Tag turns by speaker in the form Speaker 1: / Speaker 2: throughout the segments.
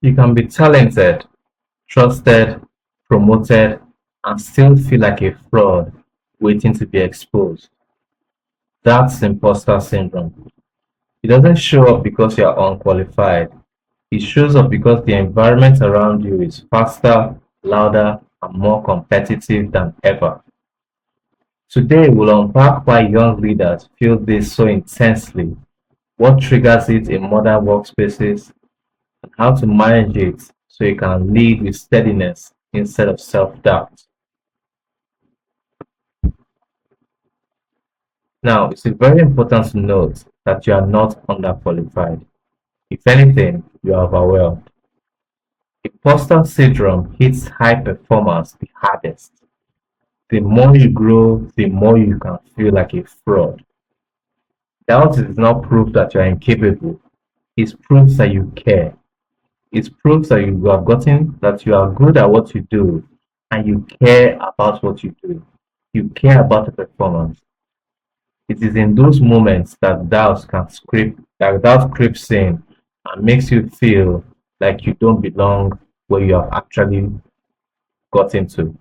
Speaker 1: You can be talented, trusted, promoted, and still feel like a fraud waiting to be exposed. That's imposter syndrome. It doesn't show up because you're unqualified. It shows up because the environment around you is faster, louder, and more competitive than ever. Today, we'll unpack why young leaders feel this so intensely, what triggers it in modern workspaces, and how to manage it so you can lead with steadiness instead of self doubt. Now, it's very important to note that you are not underqualified. If anything, you are overwhelmed. Imposter syndrome hits high performers the hardest. The more you grow, the more you can feel like a fraud. Doubt is not proof that you are incapable. It's proof that you care. It's proof that you have gotten that you are good at what you do and you care about what you do. You care about the performance. It is in those moments that doubt creeps in and makes you feel like you don't belong where you have actually gotten to.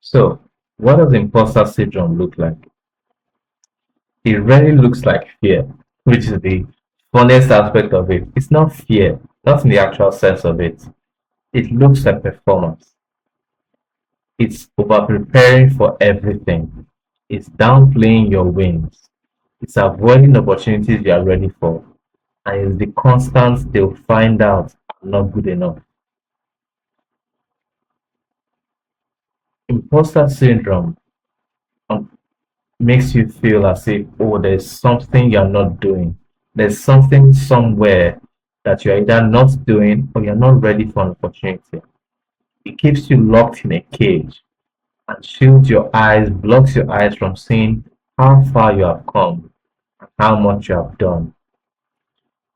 Speaker 1: So, what does imposter syndrome look like? It really looks like fear, which is the funniest aspect of it. It's not fear, not in the actual sense of it. It looks like performance. It's over preparing for everything. It's downplaying your wins. It's avoiding opportunities you are ready for. And it's the constant they'll find out I'm not good enough. Imposter syndrome um, makes you feel as if, oh, there's something you're not doing. There's something somewhere that you're either not doing or you're not ready for an opportunity. It keeps you locked in a cage and shields your eyes, blocks your eyes from seeing how far you have come and how much you have done.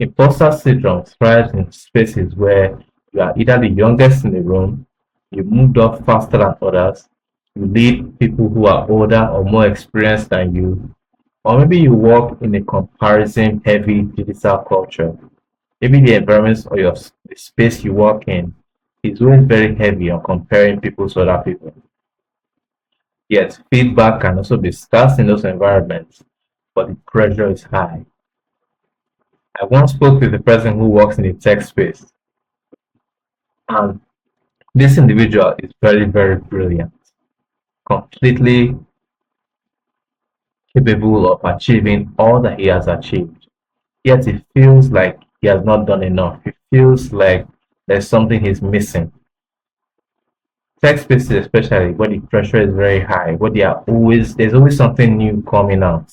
Speaker 1: Imposter syndrome thrives in spaces where you are either the youngest in the room, you moved up faster than others, you lead people who are older or more experienced than you, or maybe you work in a comparison heavy digital culture. Maybe the environment or the space you work in is always very heavy on comparing people to other people. Yet feedback can also be scarce in those environments, but the pressure is high. I once spoke with a person who works in the tech space, and this individual is very, very brilliant, completely capable of achieving all that he has achieved. Yet it feels like he has not done enough. It feels like there's something he's missing. Tech spaces, especially where the pressure is very high, where there's always something new coming out.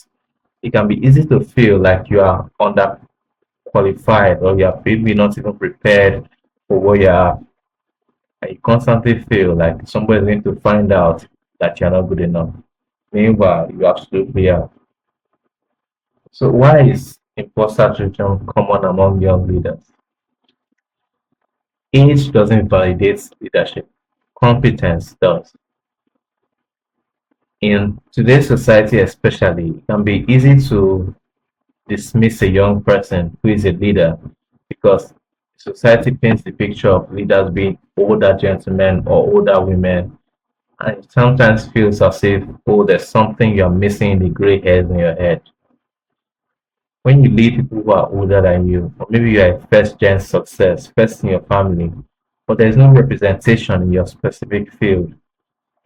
Speaker 1: It can be easy to feel like you are underqualified or you are maybe not even prepared for where you are. And you constantly feel like somebody's going to find out that you're not good enough. Meanwhile, you absolutely are. So why is imposter syndrome common among young leaders? Age doesn't validate leadership. Competence does. In today's society especially, it can be easy to dismiss a young person who is a leader because society paints the picture of leaders being older gentlemen or older women, and it sometimes feels as if, oh, there's something you're missing in the gray hairs in your head. When you lead people who are older than you, or maybe you're a first gen success, first in your family, but there's no representation in your specific field,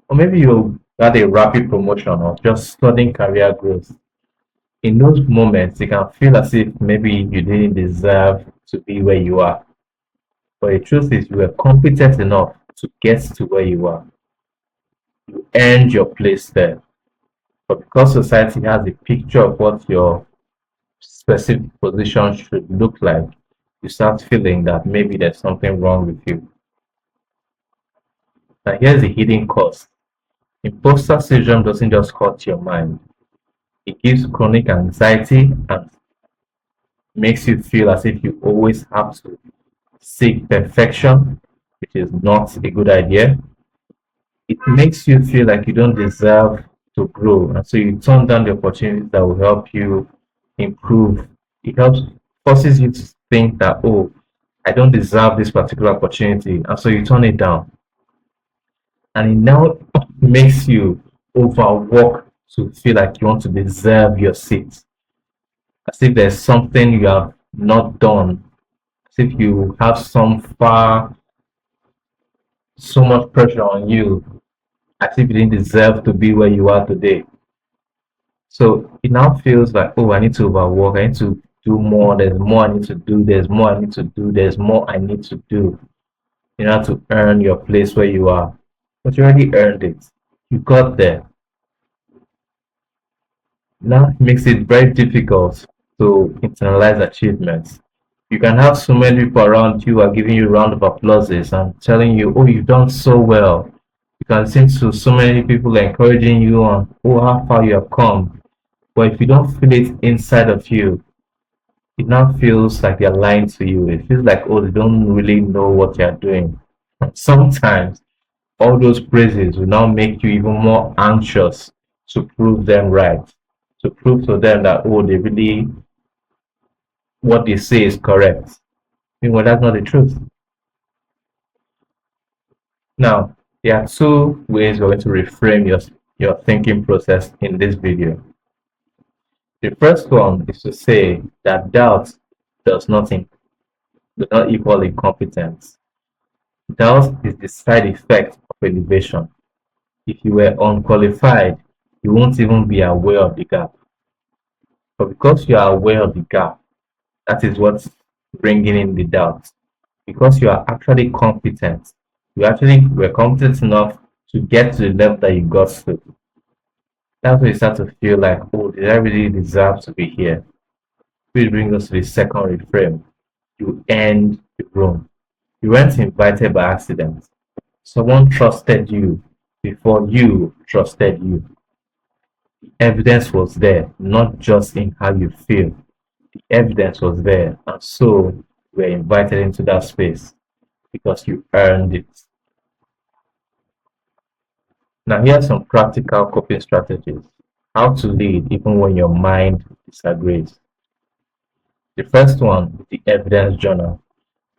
Speaker 1: or maybe you got a rapid promotion or just studying career growth. In those moments, it can feel as if maybe you didn't deserve to be where you are. But the truth is, you were competent enough to get to where you are. You earned your place there. But because society has a picture of what your specific position should look like, you start feeling that maybe there's something wrong with you. Now, here's the hidden cost. Imposter syndrome doesn't just hurt your mind, it gives chronic anxiety and makes you feel as if you always have to seek perfection, which is not a good idea. It makes you feel like you don't deserve to grow, and so you turn down the opportunities that will help you improve. It helps forces you to think that, oh, I don't deserve this particular opportunity, and so you turn it down. And it now makes you overwork to feel like you want to deserve your seat, as if there's something you have not done, as if you have so much pressure on you, as if you didn't deserve to be where you are today. So it now feels like, oh, I need to overwork, I need to do more, there's more I need to do, there's more I need to do, there's more I need to do in order to earn your place where you are. But you already earned it. You got there. Now it makes it very difficult to internalize achievements. You can have so many people around you are giving you round of applauses and telling you, oh, you've done so well. You can listen to so many people encouraging you on, oh, how far you have come. But if you don't feel it inside of you, it now feels like they're lying to you. It feels like, oh, they don't really know what you're doing. And sometimes all those praises will now make you even more anxious to prove them right, to prove to them that, oh, they really, what they say is correct. Meanwhile, that's not the truth. Now, there are two ways we're going to reframe your thinking process in this video. The first one is to say that doubt does nothing, does not equal incompetence. Doubt is the side effect of elevation. If you were unqualified, you won't even be aware of the gap. But because you are aware of the gap, that is what's bringing in the doubt. Because you are actually competent, you actually were competent enough to get to the level that you got to. That's when you start to feel like, oh, did I really deserve to be here? Which brings us to the second reframe. You end the room. You weren't invited by accident. Someone trusted you before you trusted you. The evidence was there, not just in how you feel. The evidence was there, and so you were invited into that space because you earned it. Now, here are some practical coping strategies. How to lead even when your mind disagrees. The first one is the evidence journal.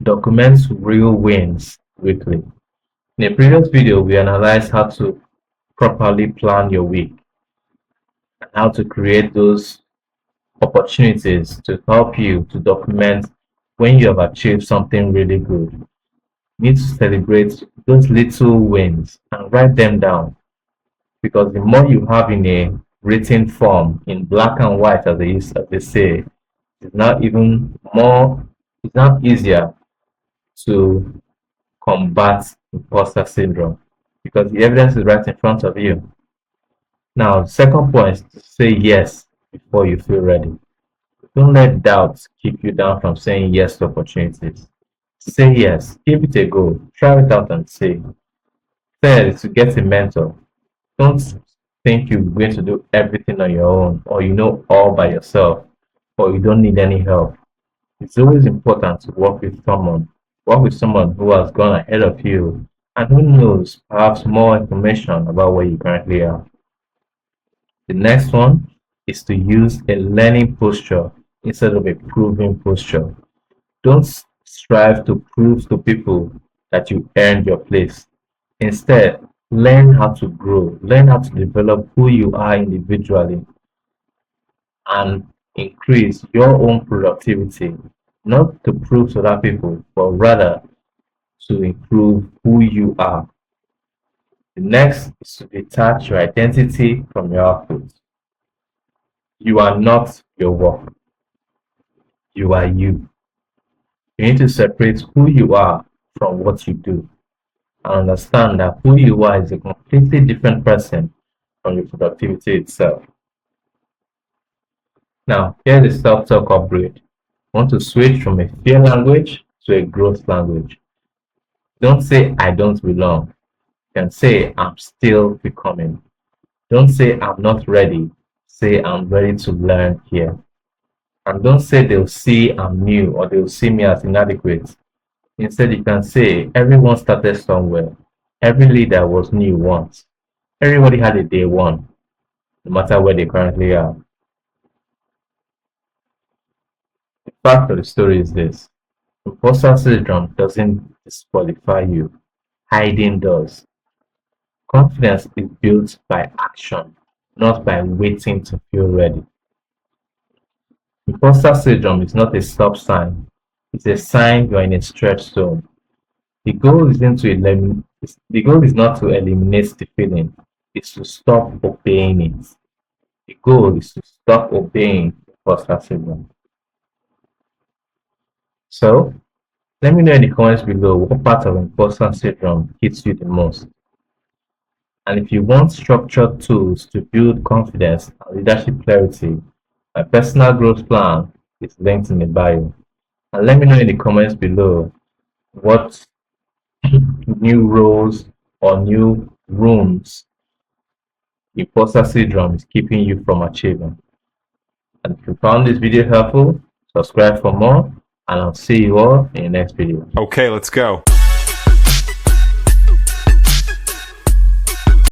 Speaker 1: Document real wins weekly. In a previous video, we analyzed how to properly plan your week and how to create those opportunities to help you to document when you have achieved something really good. You need to celebrate those little wins and write them down, because the more you have in a written form, in black and white as they say, it's now easier to combat imposter syndrome because the evidence is right in front of you. Now, second point is to say yes before you feel ready. Don't let doubts keep you down from saying yes to opportunities. Say yes, give it a go, try it out and see. Third is to get a mentor. Don't think you're going to do everything on your own, or you know all by yourself, or you don't need any help. It's always important to work with someone who has gone ahead of you and who knows perhaps more information about where you currently are. The next one is to use a learning posture instead of a proving posture. Don't strive to prove to people that you earned your place. Instead, learn how to grow, learn how to develop who you are individually and increase your own productivity, not to prove to other people, but rather to improve who you are. The next is to detach your identity from your output. You are not your work. You are you. You need to separate who you are from what you do and understand that who you are is a completely different person from your productivity itself. Now, here's a self-talk upgrade. I want to switch from a fear language to a growth language. Don't say I don't belong. You can say I'm still becoming. Don't say I'm not ready. Say I'm ready to learn here. And don't say they'll see I'm new or they'll see me as inadequate. Instead, you can say everyone started somewhere. Every leader was new once. Everybody had a day one, no matter where they currently are. The fact of the story is this: imposter syndrome doesn't disqualify you, hiding does. Confidence is built by action, not by waiting to feel ready. Imposter syndrome is not a stop sign, it's a sign you're in a stretch zone. The goal isn't to the goal is not to eliminate the feeling, it's to stop obeying it. The goal is to stop obeying imposter syndrome. So let me know in the comments below what part of imposter syndrome hits you the most. And if you want structured tools to build confidence and leadership clarity, my personal growth plan is linked in the bio. And let me know in the comments below what new roles or new rooms imposter syndrome is keeping you from achieving. And if you found this video helpful, subscribe for more, and I'll see you all in the next video.
Speaker 2: Okay, let's go.